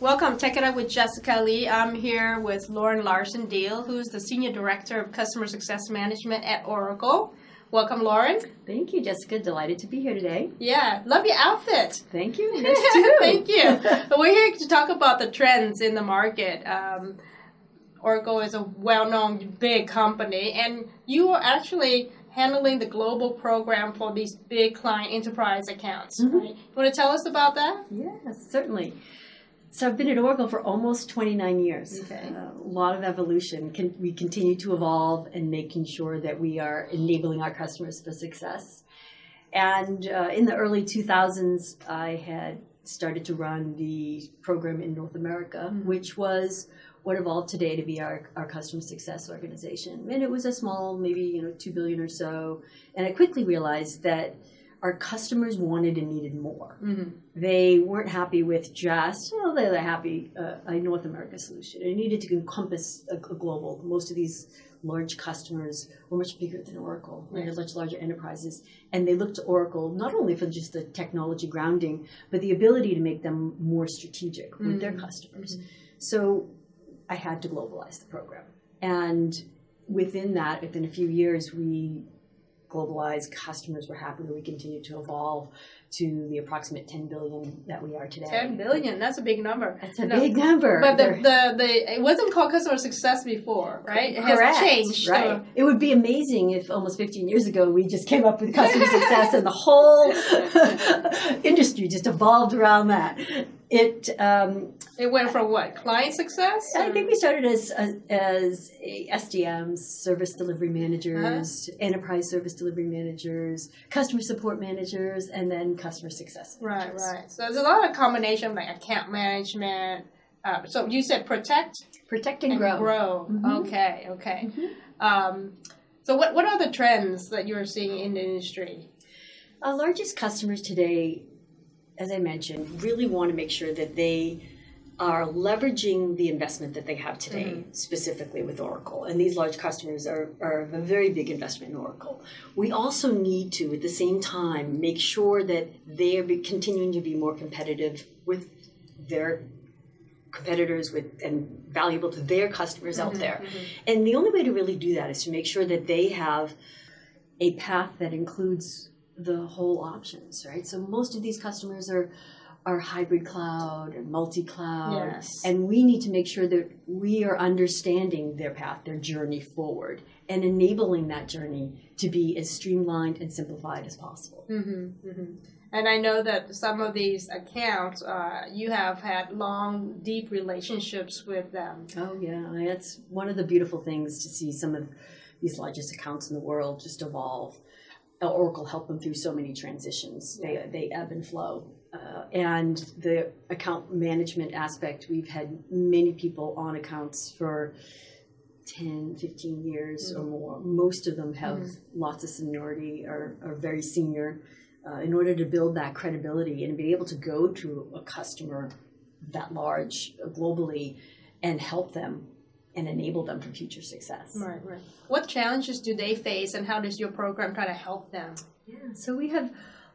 Welcome. Check it out with Jessica Lee. I'm here with Lauren Larsen Diehl, who's the Senior Director of Customer Success Management at Oracle. Welcome, Lauren. Thank you, Jessica. Delighted to be here today. Yeah, love your outfit. Thank you. Yours too. Thank you. We're here to talk about the trends in the market. Oracle is a well-known big company, and you are actually handling the global program for these big client enterprise accounts. Mm-hmm. Right? You want to tell us about that? Yes, certainly. So I've been at Oracle for almost 29 years. Okay. A lot of evolution. We continue to evolve and making sure that we are enabling our customers for success. And in the early 2000s, I had started to run the program in North America, mm-hmm. which was what evolved today to be our customer success organization. And it was a small, maybe $2 billion or so. And I quickly realized that our customers wanted and needed more. Mm-hmm. They weren't happy with just, they're happy, a North America solution. It needed to encompass a global. Most of these large customers were much bigger than Oracle. Right? They're much larger enterprises. And they looked to Oracle not only for just the technology grounding, but the ability to make them more strategic mm-hmm. with their customers. Mm-hmm. So I had to globalize the program. And within that, within a few years, we globalized, customers were happy, we continued to evolve to the approximate 10 billion that we are today. 10 billion, that's a big number. That's a big number. But it wasn't called customer success before, right? It Correct. Has changed. Right. It would be amazing if almost 15 years ago we just came up with customer success and the whole industry just evolved around that. It went from what? Client success? I think we started as SDMs, service delivery managers, enterprise service delivery managers, customer support managers, and then customer success managers. Right. So there's a lot of combination of like account management. So you said protect and grow. Mm-hmm. Okay. Mm-hmm. So what are the trends that you're seeing in the industry? Our largest customers today, as I mentioned, really want to make sure that they are leveraging the investment that they have today, mm-hmm. specifically with Oracle. And these large customers are a very big investment in Oracle. We also need to, at the same time, make sure that they are continuing to be more competitive with their competitors and valuable to their customers mm-hmm. out there. Mm-hmm. And the only way to really do that is to make sure that they have a path that includes the whole options, right? So most of these customers are hybrid cloud and multi-cloud. Yes. And we need to make sure that we are understanding their path, their journey forward, and enabling that journey to be as streamlined and simplified as possible. Mm-hmm, mm-hmm. And I know that some of these accounts, you have had long, deep relationships with them. Oh, yeah. That's one of the beautiful things to see some of these largest accounts in the world just evolve. Oracle helped them through so many transitions. Yeah. They ebb and flow. And the account management aspect, we've had many people on accounts for 10, 15 years mm-hmm. or more. Most of them have mm-hmm. lots of seniority, are very senior. In order to build that credibility and be able to go to a customer that large globally and help them and enable them for future success. Right. What challenges do they face, and how does your program try to help them? Yeah, so we have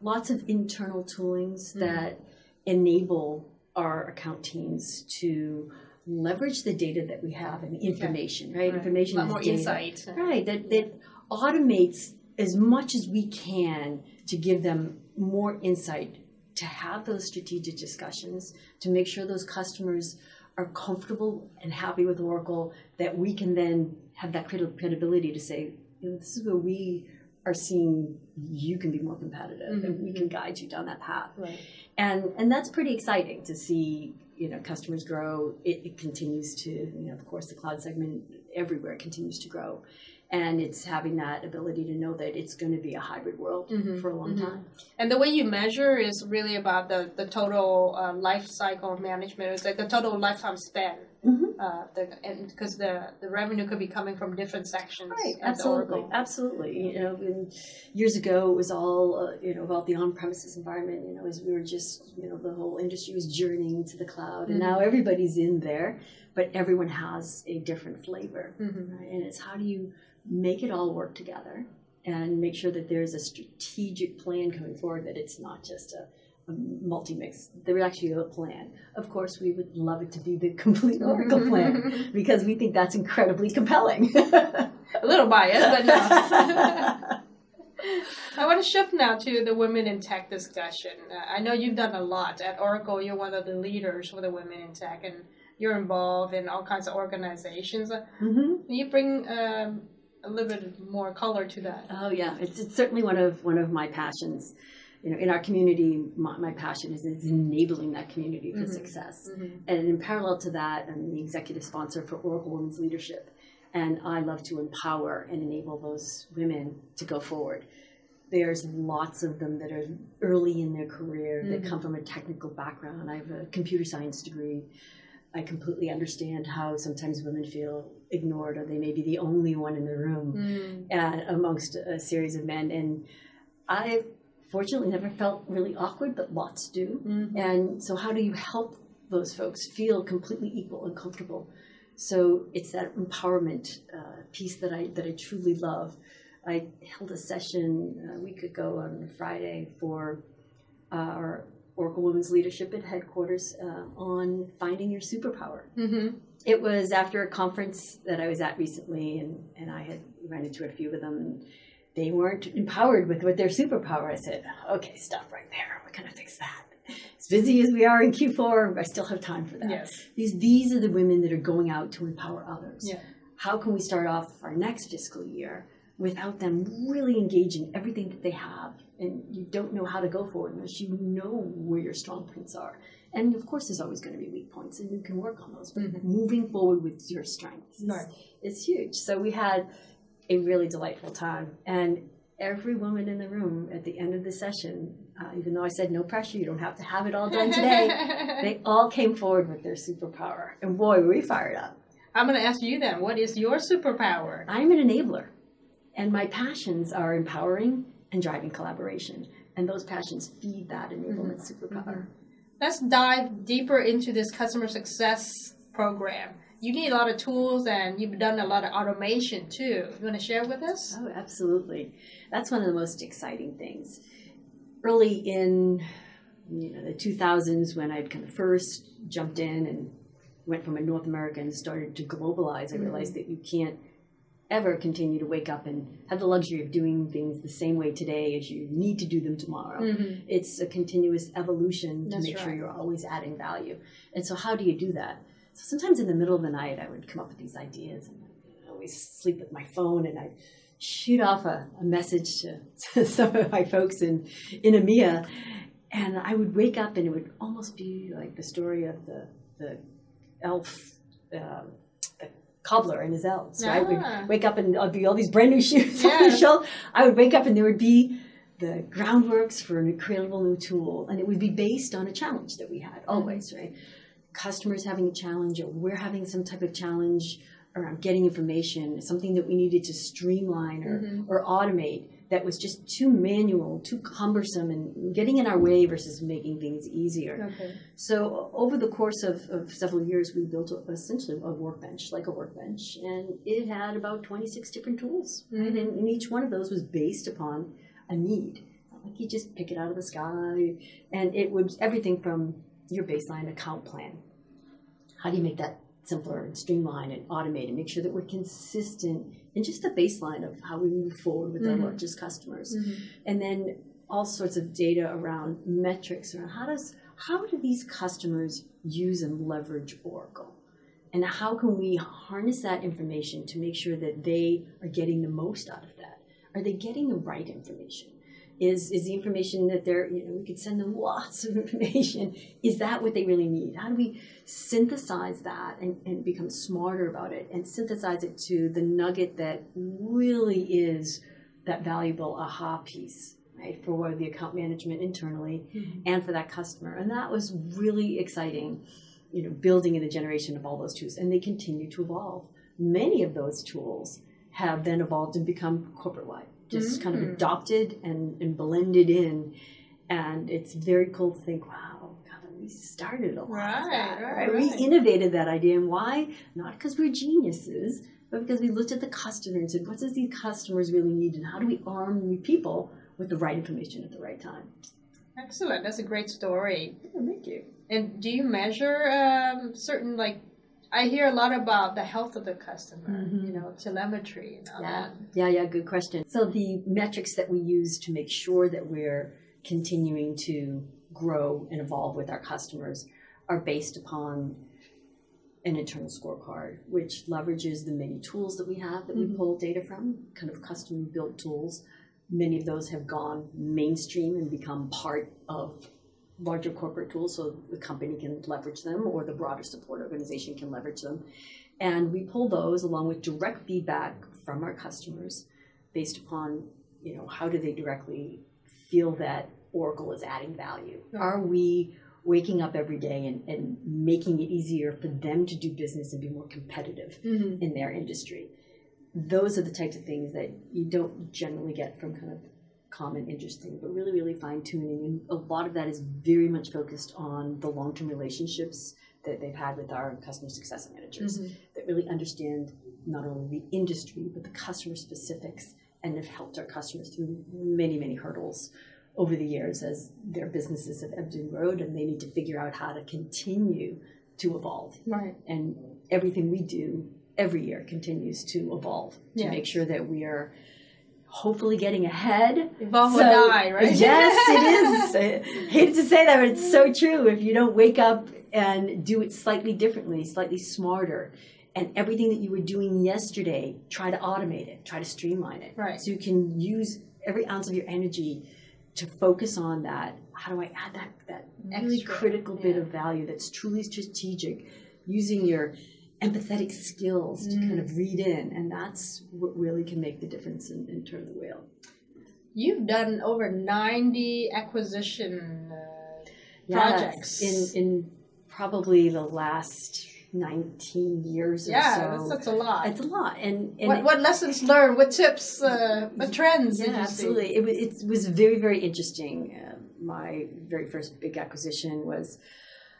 lots of internal toolings mm-hmm. that enable our account teams to leverage the data that we have and the information, right? Information is more data. Insight. Right, that automates as much as we can to give them more insight, to have those strategic discussions, to make sure those customers are comfortable and happy with Oracle, that we can then have that credibility to say, this is where we are seeing you can be more competitive mm-hmm. and we can guide you down that path. Right. And that's pretty exciting to see, customers grow. It continues to, of course, the cloud segment everywhere continues to grow. And it's having that ability to know that it's going to be a hybrid world mm-hmm. for a long mm-hmm. time. And the way you measure is really about the total life cycle management. It's like the total lifetime spend. Mm-hmm. Because the revenue could be coming from different sections. Right, absolutely. Years ago it was all about the on-premises environment. As we were just the whole industry was journeying to the cloud, and mm-hmm. now everybody's in there, but everyone has a different flavor. Mm-hmm. Right? And it's how do you make it all work together and make sure that there's a strategic plan coming forward, that it's not just multi-mix. There was actually a plan. Of course, we would love it to be the complete Oracle plan because we think that's incredibly compelling. A little biased, but no. I want to shift now to the women in tech discussion. I know you've done a lot at Oracle. You're one of the leaders for the women in tech, and you're involved in all kinds of organizations. Can you bring a little bit more color to that? Oh yeah, it's certainly one of my passions. You know, in our community, my passion is enabling that community for success. And in parallel to that, I'm the executive sponsor for Oracle Women's Leadership. And I love to empower and enable those women to go forward. There's lots of them that are early in their career that come from a technical background. I have a computer science degree. I completely understand how sometimes women feel ignored, or they may be the only one in the room amongst a series of men. And I fortunately never felt really awkward, but lots do. And so how do you help those folks feel completely equal and comfortable? So it's that empowerment piece that I truly love. I held a session a week ago on Friday for our Oracle Women's Leadership at headquarters on finding your superpower. It was after a conference that I was at recently, and I had run into a few of them, and they weren't empowered with their superpower. I said, okay, stop right there. We're going to fix that. As busy as we are in Q4, I still have time for that. Yes. These are the women that are going out to empower others. Yeah. How can we start off our next fiscal year without them really engaging everything that they have? And you don't know how to go forward unless you know where your strong points are. And of course, there's always going to be weak points, and you can work on those. But moving forward with your strengths is huge. So we had a really delightful time. And every woman in the room at the end of the session, even though I said no pressure, you don't have to have it all done today, they all came forward with their superpower. And boy, were we fired up. I'm going to ask you then, what is your superpower? I'm an enabler. And my passions are empowering and driving collaboration. And those passions feed that enablement superpower. Let's dive deeper into this customer success program. You need a lot of tools, and you've done a lot of automation too. You want to share with us? Oh, absolutely. That's one of the most exciting things. Early in the 2000s, when I'd kind of first jumped in and went from a North America and started to globalize, I realized that you can't ever continue to wake up and have the luxury of doing things the same way today as you need to do them tomorrow. It's a continuous evolution to make sure you're always adding value. And so how do you do that? So sometimes in the middle of the night, I would come up with these ideas, and I always sleep with my phone, and I'd shoot off a message to some of my folks in EMEA, and I would wake up, and it would almost be like the story of the elf, the cobbler and his elves. So I would wake up, and I'd be all these brand new shoes on the shelf. I would wake up, and there would be the groundworks for an incredible new tool, and it would be based on a challenge that we had always, right? Customers having a challenge, or we're having some type of challenge around getting information, something that we needed to streamline or automate that was just too manual, too cumbersome, and getting in our way versus making things easier. So over the course of several years, we built essentially a workbench, and it had about 26 different tools, right? And each one of those was based upon a need. Like you just pick it out of the sky, and it was everything from your baseline account plan. How do you make that simpler and streamline and automate and make sure that we're consistent in just the baseline of how we move forward with our largest customers? And then all sorts of data around metrics around how do these customers use and leverage Oracle? And how can we harness that information to make sure that they are getting the most out of that? Are they getting the right information? Is the information that they're, we could send them lots of information. Is that what they really need? How do we synthesize that and become smarter about it and synthesize it to the nugget that really is that valuable aha piece, right, for the account management internally and for that customer? And that was really exciting, building in a generation of all those tools. And they continue to evolve. Many of those tools have then evolved and become corporate-wide. Just kind of adopted and blended in. And it's very cool to think, wow, God, we started a lot of that. Right? We innovated that idea. And why? Not because we're geniuses, but because we looked at the customer and said, what does these customers really need? And how do we arm the people with the right information at the right time? Excellent. That's a great story. Oh, thank you. And do you measure certain, like, I hear a lot about the health of the customer, telemetry and all that. Yeah, good question. So the metrics that we use to make sure that we're continuing to grow and evolve with our customers are based upon an internal scorecard, which leverages the many tools that we have that we pull data from, kind of custom built tools. Many of those have gone mainstream and become part of larger corporate tools, so the company can leverage them or the broader support organization can leverage them. And we pull those along with direct feedback from our customers based upon, how do they directly feel that Oracle is adding value? Mm-hmm. Are we waking up every day and making it easier for them to do business and be more competitive in their industry? Those are the types of things that you don't generally get from kind of common interesting, but really, really fine-tuning. And a lot of that is very much focused on the long-term relationships that they've had with our customer success managers that really understand not only the industry, but the customer specifics and have helped our customers through many, many hurdles over the years as their businesses have ebbed and flowed, and they need to figure out how to continue to evolve. Right. And everything we do every year continues to evolve to make sure that we are hopefully getting ahead. Evolve or die, right? Yes, it is. I hate to say that, but it's so true. If you don't wake up and do it slightly differently, slightly smarter, and everything that you were doing yesterday, try to automate it, try to streamline it. Right. So you can use every ounce of your energy to focus on that. How do I add that really critical bit of value that's truly strategic, using your empathetic skills to kind of read in, and that's what really can make the difference and turn the wheel. You've done over 90 acquisition projects in probably the last 19 years or so. Yeah, that's a lot. It's a lot. And what lessons learned? What tips? What trends? Yeah, absolutely. It was very, very interesting. My very first big acquisition was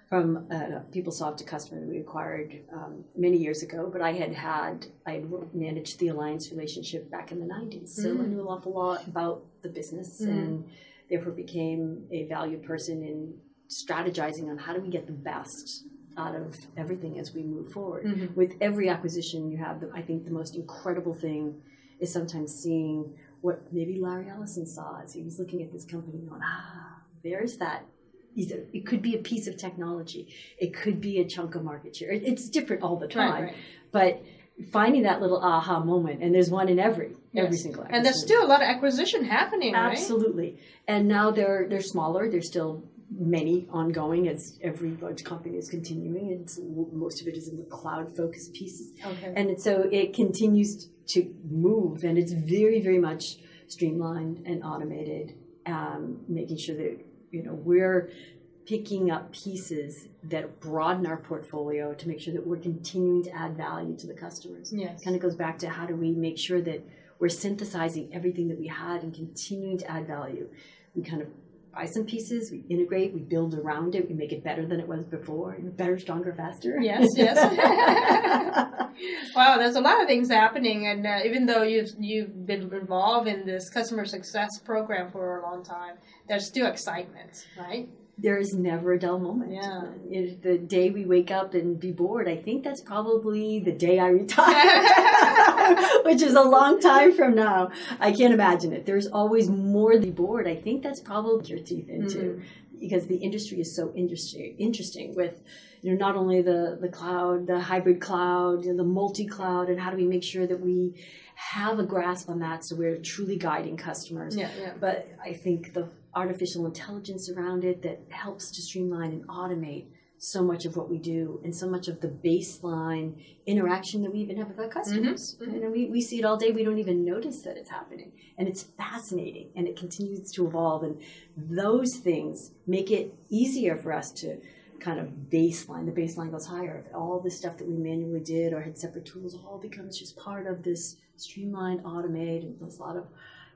from PeopleSoft, a customer that we acquired many years ago, but I had managed the alliance relationship back in the 90s, so I knew an awful lot about the business and therefore became a valued person in strategizing on how do we get the best out of everything as we move forward. With every acquisition you have, I think the most incredible thing is sometimes seeing what maybe Larry Ellison saw as he was looking at this company going, there's that. It could be a piece of technology. It could be a chunk of market share. It's different all the time. Right. But finding that little aha moment, and there's one in every single acquisition. And there's still a lot of acquisition happening, right? Absolutely. And now they're smaller. There's still many ongoing as every large company is continuing. And most of it is in the cloud-focused pieces. Okay. And so it continues to move, and it's very, very much streamlined and automated, making sure that we're picking up pieces that broaden our portfolio to make sure that we're continuing to add value to the customers. Yes. It kind of goes back to how do we make sure that we're synthesizing everything that we had and continuing to add value. We kind of buy some pieces, we integrate, we build around it, we make it better than it was before, better, stronger, faster. Yes. Wow, there's a lot of things happening, and even though you've been involved in this customer success program for a long time, there's still excitement, right? There is never a dull moment. Yeah. The day we wake up and be bored, I think that's probably the day I retire, which is a long time from now. I can't imagine it. There's always more to be bored. I think that's probably your teeth into, because the industry is so interesting with not only the cloud, the hybrid cloud, the multi-cloud, and how do we make sure that we have a grasp on that so we're truly guiding customers. But I think the artificial intelligence around it that helps to streamline and automate so much of what we do and so much of the baseline interaction that we even have with our customers. We see it all day. We don't even notice that it's happening. And it's fascinating, and it continues to evolve. And those things make it easier for us to kind of baseline. The baseline goes higher. All the stuff that we manually did or had separate tools all becomes just part of this streamlined, automated. There's a lot of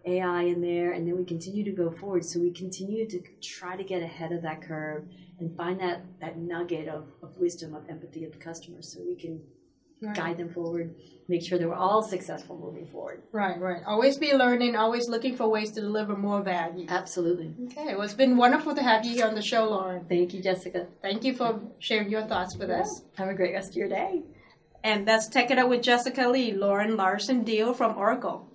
AI in there, and then we continue to go forward. So we continue to try to get ahead of that curve and find that nugget of wisdom, of empathy of the customer, so we can guide them forward, make sure that we're all successful moving forward. Right, right. Always be learning, always looking for ways to deliver more value. Absolutely. Okay, well, it's been wonderful to have you here on the show, Lauren. Thank you, Jessica. Thank you for sharing your thoughts with us. Have a great rest of your day. And that's Tech It Up with Jessica Lee, Lauren Larsen Diehl from Oracle.